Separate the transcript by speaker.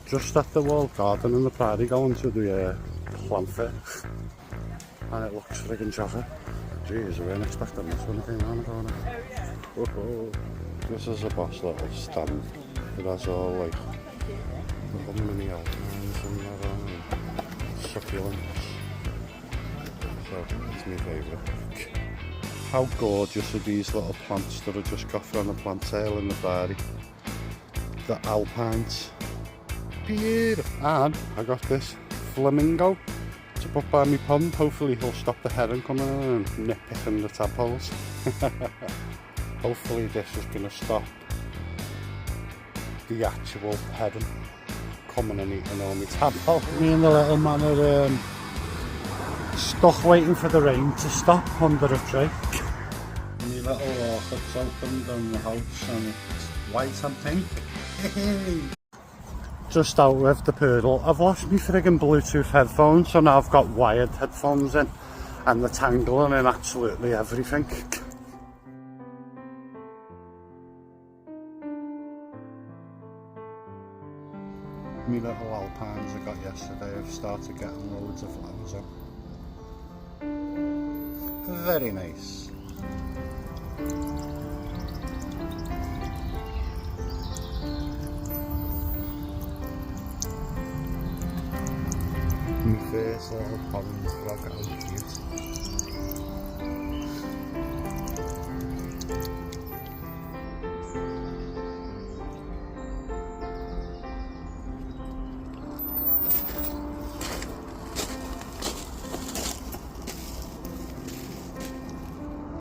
Speaker 1: just at the World Garden in the Prairie going to the plant fair. And it looks friggin' chocker. Jeez, I weren't expecting this when I came around the corner. Oh, this is a boss little stand. It has all like little mini alpines and that on and succulents. So it's my favourite. How gorgeous are these little plants that I just got from the plant sale in the Prairie? The alpines. Beautiful. And I got this flamingo to put by my pond. Hopefully he'll stop the heron coming in and nitpicking the tadpoles. Hopefully this is going to stop the actual heron coming and eating all my tadpole. Me and the little man are stuck waiting for the rain to stop under a tree. My little orchid's opened in the house and it's white and pink. Just out with the poodle. I've lost my friggin' Bluetooth headphones, so now I've got wired headphones in and the tangling in absolutely everything. My little alpines I got yesterday have started getting loads of flowers on. Very nice. My first little pond frog, how cute.